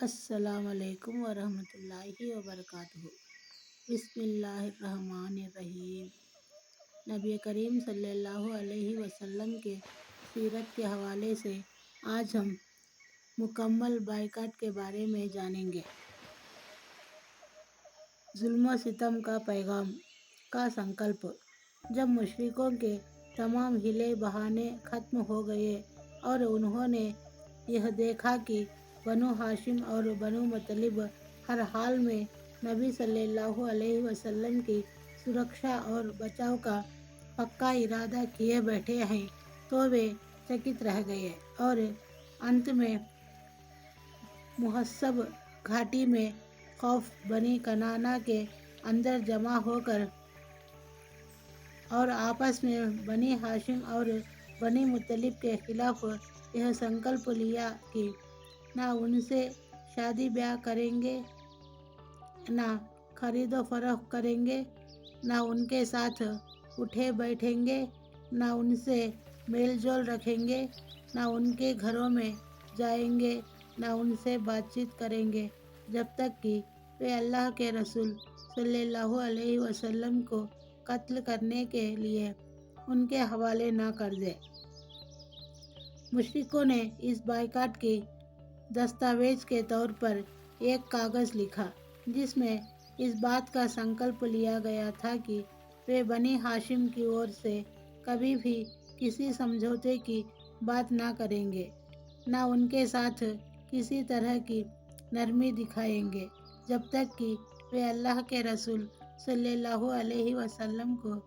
السلام علیکم ورحمۃ اللہ وبرکاتہ۔ بسم اللہ الرحمن الرحیم۔ نبی کریم صلی اللہ علیہ وسلم کے سیرت کے حوالے سے آج ہم مکمل بائیکاٹ کے بارے میں جانیں گے۔ ظلم و ستم کا پیغام کا سنکلپ۔ جب مشرکوں کے تمام ہیلے بہانے ختم ہو گئے اور انہوں نے یہ دیکھا کہ بنو ہاشم اور بنو مطلب ہر حال میں نبی صلی اللہ علیہ وسلم کی سرکشا اور بچاؤ کا پکا ارادہ کیے بیٹھے ہیں تو وہ چکت رہ گئے اور انت میں محصب گھاٹی میں خوف بنی کنانا کے اندر جمع ہو کر اور آپس میں بنی ہاشم اور بنی مطلب کے خلاف یہ سنکلپ لیا کہ نہ ان سے شادی بیاہ کریں گے، نہ خرید و فروخت کریں گے، نہ ان کے ساتھ اٹھے بیٹھیں گے، نہ ان سے میل جول رکھیں گے، نہ ان کے گھروں میں جائیں گے، نہ ان سے بات چیت کریں گے جب تک کہ وہ اللہ کے رسول صلی اللہ علیہ وسلم کو قتل کرنے کے لیے ان کے حوالے نہ کر دے۔ مشرکوں نے اس بائیکاٹ کی دستاویز کے طور پر ایک کاغذ لکھا جس میں اس بات کا سنکلپ لیا گیا تھا کہ وہ بنی ہاشم کی اور سے کبھی بھی کسی سمجھوتے کی بات نہ کریں گے، نہ ان کے ساتھ کسی طرح کی نرمی دکھائیں گے جب تک کہ وہ اللہ کے رسول صلی اللہ علیہ وسلم کو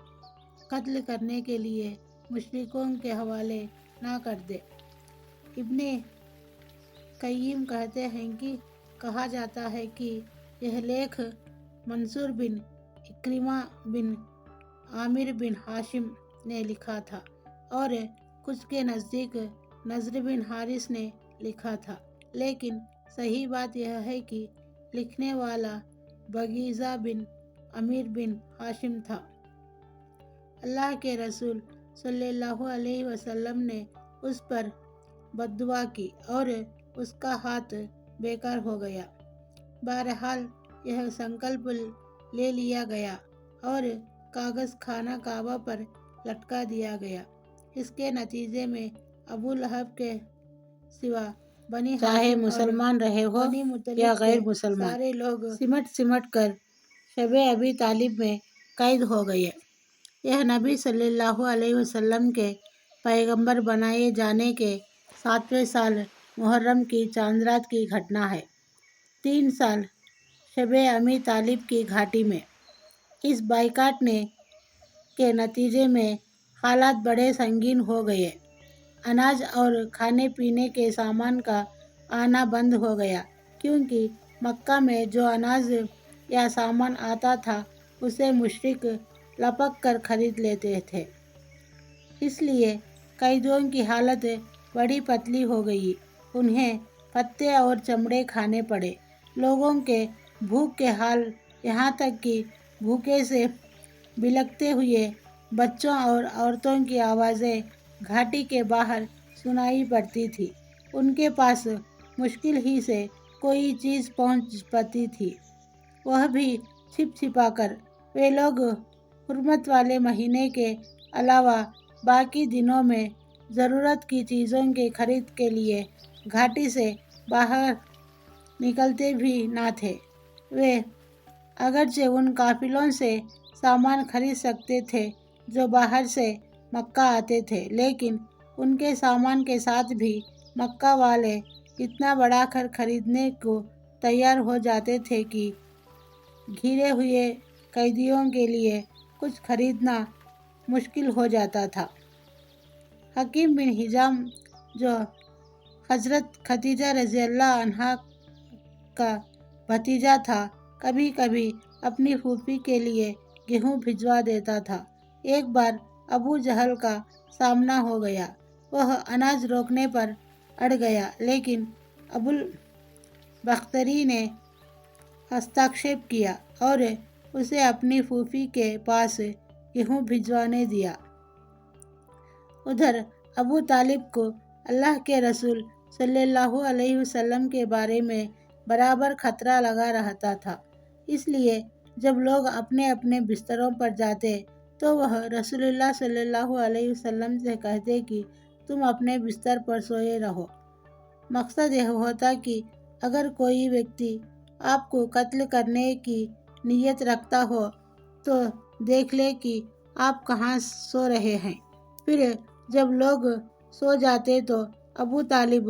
قتل کرنے کے لیے مشرکوں کے حوالے نہ کر دے۔ ابن قیم کہتے ہیں کہ کہا جاتا ہے کہ یہ لکھ منصور بن اکرمہ بن عامر بن ہاشم نے لکھا تھا اور کچھ کے نزدیک نضر بن حارث نے لکھا تھا، لیکن صحیح بات یہ ہے کہ لکھنے والا بغیضہ بن عامر بن ہاشم تھا۔ اللہ کے رسول صلی اللہ علیہ وسلم نے اس پر بددعا کی اور اس کا ہاتھ بیکار ہو گیا۔ بہرحال یہ سنکلپ لے لیا گیا اور کاغذ خانہ کعبہ پر لٹکا دیا گیا۔ اس کے نتیجے میں ابو لہب کے سوا بنی چاہے مسلمان رہے ہو یا غیر مسلمان سارے لوگ سمٹ کر شب ابی طالب میں قید ہو گئے۔ یہ نبی صلی اللہ علیہ وسلم کے پیغمبر بنائے جانے کے 7ویں سال محرم کی چاند رات کی گھٹنا ہے۔ 3 سال شب ابی طالب کی گھاٹی میں اس بائیکاٹ کے نتیجے میں حالات بڑے سنگین ہو گئے۔ اناج اور کھانے پینے کے سامان کا آنا بند ہو گیا کیونکہ مکہ میں جو اناج یا سامان آتا تھا اسے مشرک لپک کر خرید لیتے تھے۔ اس لیے قیدیوں کی حالت بڑی پتلی ہو گئی، انہیں پتے اور چمڑے کھانے پڑے۔ لوگوں کے بھوک کے حال یہاں تک کہ بھوکے سے بلکتے ہوئے بچوں اور عورتوں کی آوازیں گھاٹی کے باہر سنائی پڑتی تھی۔ ان کے پاس مشکل ہی سے کوئی چیز پہنچ پاتی تھی، وہ بھی چھپ چھپا کر۔ وہ لوگ حرمت والے مہینے کے علاوہ باقی دنوں میں ضرورت کی چیزوں کی خرید کے لیے گھاٹی سے باہر نکلتے بھی نہ تھے۔ وہ اگرچہ ان قافلوں سے سامان خرید سکتے تھے جو باہر سے مکہ آتے تھے، لیکن ان کے سامان کے ساتھ بھی مکہ والے اتنا بڑھا کر خریدنے کو تیار ہو جاتے تھے کہ گھرے ہوئے قیدیوں کے لیے کچھ خریدنا مشکل ہو جاتا تھا۔ حکیم بن حزام جو حضرت خدیجہ رضی اللہ عنہا کا بھتیجا تھا، کبھی کبھی اپنی پھوپھی کے لیے گیہوں بھجوا دیتا تھا۔ ایک بار ابو جہل کا سامنا ہو گیا، وہ اناج روکنے پر اڑ گیا، لیکن ابو البختری نے ہستکشیپ کیا اور اسے اپنی پھوپھی کے پاس گیہوں بھجوانے دیا۔ ادھر ابو طالب کو اللہ کے رسول صلی اللہ علیہ وسلم کے بارے میں برابر خطرہ لگا رہتا تھا۔ اس لیے جب لوگ اپنے اپنے بستروں پر جاتے تو وہ رسول اللہ صلی اللہ علیہ وسلم سے کہتے کہ تم اپنے بستر پر سوئے رہو۔ مقصد یہ ہوتا کہ اگر کوئی ویکتی آپ کو قتل کرنے کی نیت رکھتا ہو تو دیکھ لے کہ آپ کہاں سو رہے ہیں۔ پھر جب لوگ سو جاتے تو ابو طالب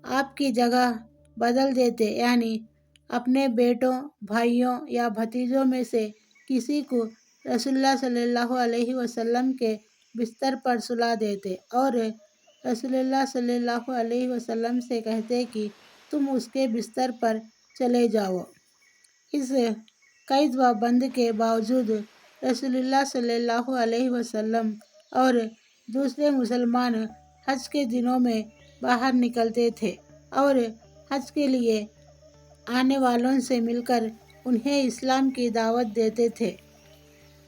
آپ کی جگہ بدل دیتے، یعنی اپنے بیٹوں، بھائیوں یا بھتیجوں میں سے کسی کو رسول اللہ صلی اللہ علیہ وسلم کے بستر پر سلا دیتے اور رسول اللہ صلی اللہ علیہ وسلم سے کہتے کہ تم اس کے بستر پر چلے جاؤ۔ اس قید و بند کے باوجود رسول اللہ صلی اللہ علیہ وسلم اور دوسرے مسلمان حج کے دنوں میں باہر نکلتے تھے اور حج کے لیے آنے والوں سے مل کر انہیں اسلام کی دعوت دیتے تھے۔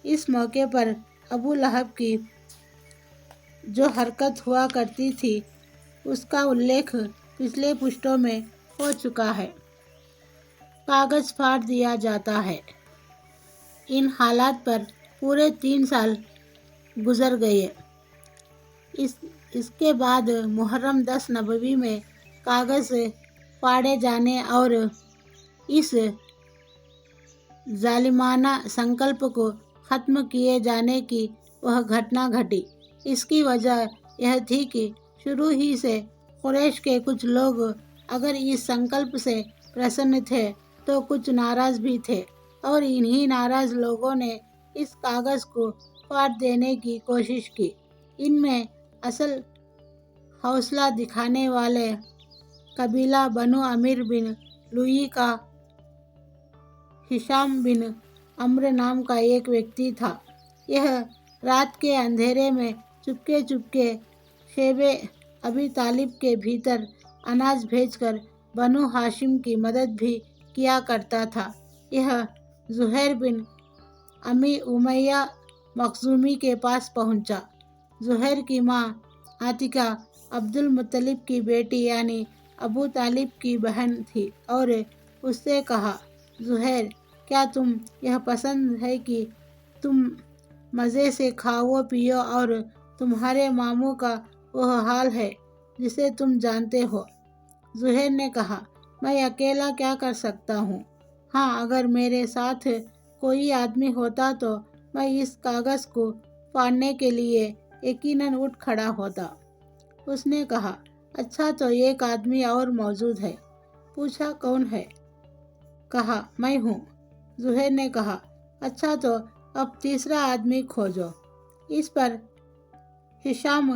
اس موقع پر ابو لہب کی جو حرکت ہوا کرتی تھی اس کا الیکھ پچھلے پشتوں میں ہو چکا ہے۔ کاغذ پھاڑ دیا جاتا ہے۔ ان حالات پر پورے 3 سال گزر گئے۔ اس کے بعد محرم 10 نبوی میں کاغذ پھاڑے جانے اور اس ظالمانہ سنکلپ کو ختم کیے جانے کی وہ گھٹنا گھٹی۔ اس کی وجہ یہ تھی کہ شروع ہی سے قریش کے کچھ لوگ اگر اس سنکلپ سے پرسن تھے تو کچھ ناراض بھی تھے اور انہی ناراض لوگوں نے اس کاغذ کو پھاڑ دینے کی کوشش کی۔ ان میں اصل حوصلہ دکھانے والے قبیلہ بنو عامر بن لوئی کا ہشام بن عمرو نام کا ایک ویکتی تھا۔ یہ رات کے اندھیرے میں چپکے چپکے خیمے ابی طالب کے بھیتر اناج بھیج کر بنو ہاشم کی مدد بھی کیا کرتا تھا۔ یہ زہیر بن امی امیہ مخزومی کے پاس پہنچا۔ زہیر کی ماں عاتکہ عبد المطلب کی بیٹی یعنی ابو طالب کی بہن تھی اور اس سے کہا، زہیر کیا تم یہ پسند ہے کہ تم مزے سے کھاؤ پیو اور تمہارے ماموں کا وہ حال ہے جسے تم جانتے ہو۔ زہیر نے کہا، میں اکیلا کیا کر سکتا ہوں؟ ہاں، اگر میرے ساتھ کوئی آدمی ہوتا تو میں اس کاغذ کو پھاڑنے کے لیے یقیناً اٹھ کھڑا ہوتا۔ اس نے کہا، اچھا تو ایک آدمی اور موجود ہے۔ پوچھا، کون ہے؟ کہا، میں ہوں۔ زہیر نے کہا، اچھا تو اب تیسرا آدمی کھوجو۔ اس پر ہشام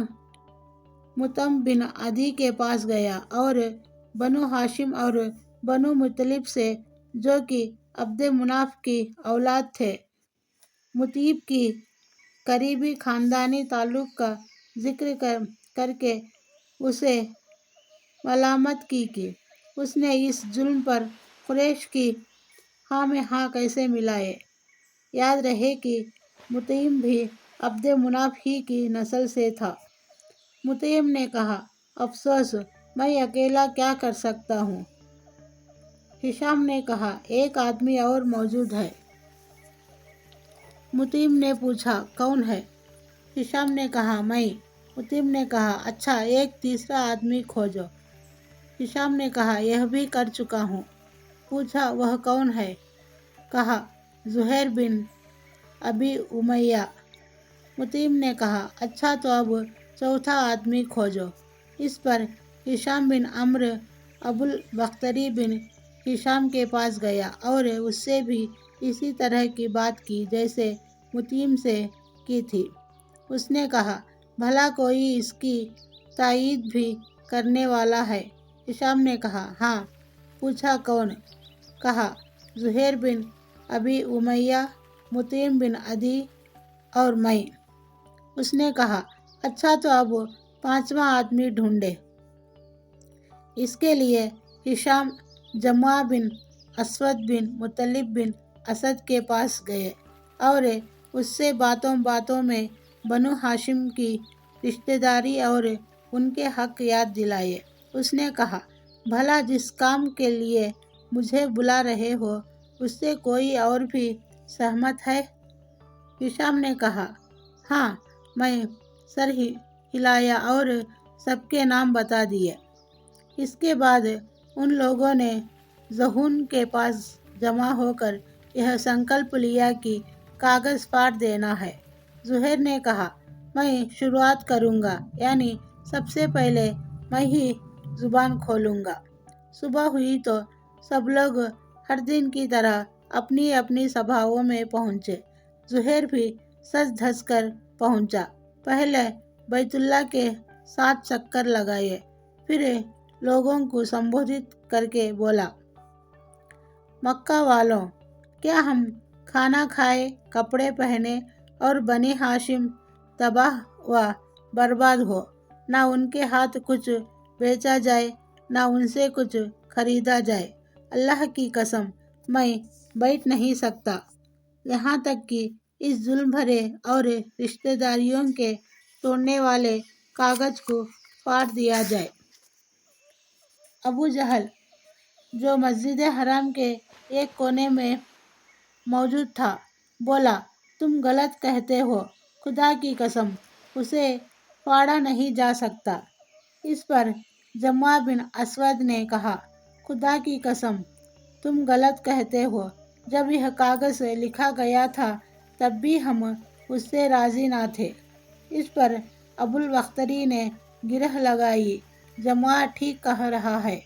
مطعم بن عدی کے پاس گیا اور بنو ہاشم اور بنو مطلب سے جو کہ عبد مناف کی اولاد تھے مطیب کی قریبی خاندانی تعلق کا ذکر کر کے اسے ملامت کی کہ اس نے اس ظلم پر قریش کی خواہ مخواہ کیسے ملائے۔ یاد رہے کہ مطعم بھی عبد مناف ہی کی نسل سے تھا۔ مطعم نے کہا، افسوس، میں اکیلا کیا کر سکتا ہوں۔ ہشام نے کہا، ایک آدمی اور موجود ہے۔ مطعم نے پوچھا، کون ہے؟ ہشام نے کہا، میں۔ مطعم نے کہا، اچھا ایک تیسرا آدمی کھوجو۔ ہشام نے کہا، یہ بھی کر چکا ہوں۔ پوچھا، وہ کون ہے؟ کہا، زہیر بن ابی امیہ۔ مطعم نے کہا، اچھا تو اب چوتھا آدمی کھوجو۔ اس پر ہشام بن عمرو ابو البختری بن ہشام کے پاس گیا اور اس سے بھی اسی طرح کی بات کی جیسے مطعم سے کی تھی۔ اس نے کہا، بھلا کوئی اس کی تائید بھی کرنے والا ہے؟ ہشام نے کہا، ہاں۔ پوچھا، کون؟ کہا، زہیر بن ابی امیہ، مطعم بن عدی اور میں۔ اس نے کہا، اچھا تو اب پانچواں آدمی ڈھونڈے۔ اس کے لیے ہشام جمعہ بن اسود بن مطلب بن اسد کے پاس گئے اور اس سے باتوں باتوں میں بنو ہاشم کی رشتہ داری اور ان کے حق یاد دلائے۔ اس نے کہا، بھلا جس کام کے لیے مجھے بلا رہے ہو اس سے کوئی اور بھی سہمت ہے؟ ہشام نے کہا، ہاں۔ میں سر ہلایا اور سب کے نام بتا دیے۔ اس کے بعد ان لوگوں نے زہون کے پاس جمع ہو کر یہ سنکلپ لیا کہ کاغذ پھاڑ دینا ہے۔ زہیر نے کہا، میں شروعات کروں گا، یعنی سب سے پہلے میں ہی زبان کھولوں گا۔ صبح ہوئی تو سب لوگ ہر دن کی طرح اپنی اپنی سبھاؤں میں پہنچے۔ زہیر بھی سج دھج کر پہنچا۔ پہلے بیت اللہ کے 7 چکر لگائے، پھر لوگوں کو سمبودھت کر کے بولا، مکہ والوں، کیا ہم کھانا کھائے، کپڑے پہنے اور بنی ہاشم تباہ و برباد ہو، نہ ان کے ہاتھ کچھ بیچا جائے نہ ان سے کچھ خریدا جائے؟ اللہ کی قسم میں بیٹھ نہیں سکتا یہاں تک کہ اس ظلم بھرے اور رشتہ داریوں کے توڑنے والے کاغذ کو پھاڑ دیا جائے۔ ابو جہل، جو مسجد حرام کے ایک کونے میں موجود تھا، بولا، تم غلط کہتے ہو، خدا کی قسم اسے پھاڑا نہیں جا سکتا۔ اس پر جمع بن اسود نے کہا، خدا کی قسم تم غلط کہتے ہو، جب یہ کاغذ لکھا گیا تھا تب بھی ہم اس سے راضی نہ تھے۔ اس پر ابو البختری نے گرہ لگائی، جمع ٹھیک کہہ رہا ہے،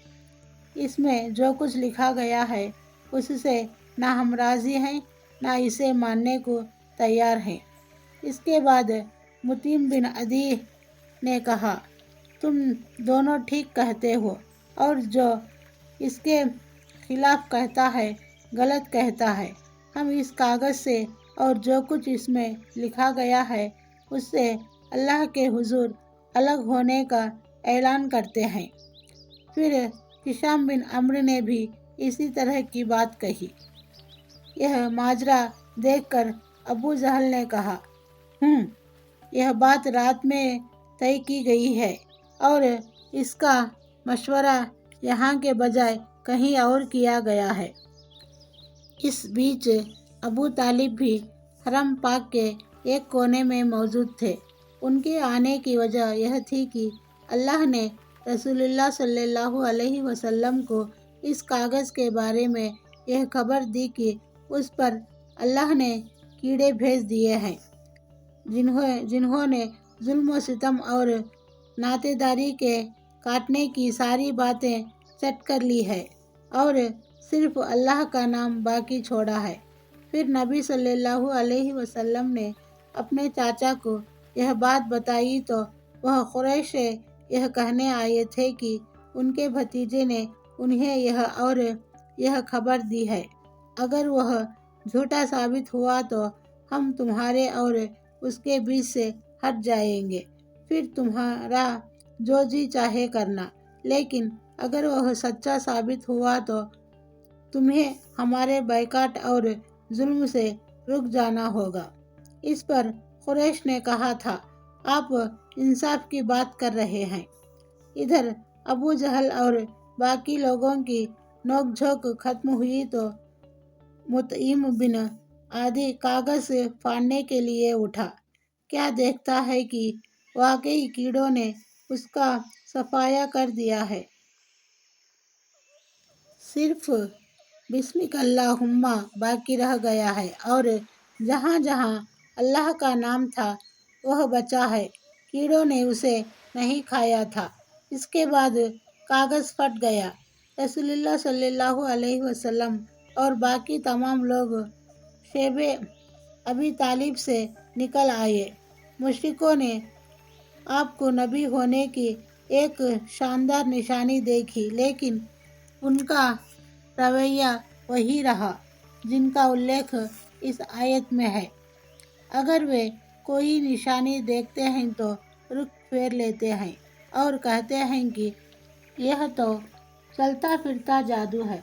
اس میں جو کچھ لکھا گیا ہے اس سے نہ ہم راضی ہیں نہ اسے ماننے کو تیار ہیں۔ اس کے بعد متیم بن عدی نے کہا، تم دونوں ٹھیک کہتے ہو، اور جو اس کے خلاف کہتا ہے غلط کہتا ہے۔ ہم اس کاغذ سے اور جو کچھ اس میں لکھا گیا ہے اس سے اللہ کے حضور الگ ہونے کا اعلان کرتے ہیں۔ پھر ہشام بن عمرو نے بھی اسی طرح کی بات کہی۔ یہ ماجرا دیکھ کر ابو جہل نے کہا، یہ بات رات میں طے کی گئی ہے اور اس کا مشورہ یہاں کے بجائے کہیں اور کیا گیا ہے۔ اس بیچ ابو طالب بھی حرم پاک کے ایک کونے میں موجود تھے۔ ان کے آنے کی وجہ یہ تھی کہ اللہ نے رسول اللہ صلی اللہ علیہ وسلم کو اس کاغذ کے بارے میں یہ خبر دی کہ اس پر اللہ نے کیڑے بھیج دیے ہیں، جنہوں نے ظلم و ستم اور ناطے داری کے کاٹنے کی ساری باتیں چٹ کر لی ہے اور صرف اللہ کا نام باقی چھوڑا ہے۔ پھر نبی صلی اللہ علیہ وسلم نے اپنے چاچا کو یہ بات بتائی تو وہ قریش سے یہ کہنے آئے تھے کہ ان کے بھتیجے نے انہیں یہ خبر دی ہے۔ اگر وہ جھوٹا ثابت ہوا تو ہم تمہارے اور اس کے بیچ سے ہٹ جائیں گے، پھر تمہارا جو جی چاہے کرنا، لیکن اگر وہ سچا ثابت ہوا تو تمہیں ہمارے بائیکاٹ اور ظلم سے رک جانا ہوگا۔ اس پر قریش نے کہا تھا، آپ انصاف کی بات کر رہے ہیں۔ ادھر ابو جہل اور باقی لوگوں کی نوک جھوک ختم ہوئی تو مطعم بن عدی کاغذ پھاڑنے کے لیے اٹھا۔ کیا دیکھتا ہے کہ واقعی کیڑوں نے اس کا صفایا کر دیا ہے۔ صرف بسمک اللہم باقی رہ گیا ہے اور جہاں جہاں اللہ کا نام تھا وہ بچا ہے۔ کیڑوں نے اسے نہیں کھایا تھا۔ اس کے بعد کاغذ پھٹ گیا۔ رسول اللہ صلی اللہ علیہ وسلم اور باقی تمام لوگ شیب ابی طالب سے نکل آئے۔ مشرکوں نے آپ کو نبی ہونے کی ایک شاندار نشانی دیکھی، لیکن ان کا رویہ وہی رہا جن کا الیکھ اس آیت میں ہے۔ اگر وہ کوئی نشانی دیکھتے ہیں تو رخ پھیر لیتے ہیں اور کہتے ہیں کہ یہ تو چلتا پھرتا جادو ہے۔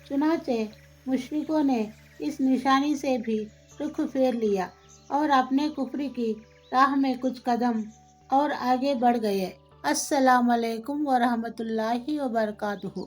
چنانچہ مشرکوں نے اس نشانی سے بھی رخ پھیر لیا اور اپنے کفر کی راہ میں کچھ قدم اور آگے بڑھ گئے۔ السلام علیکم ورحمۃ اللہ وبرکاتہ۔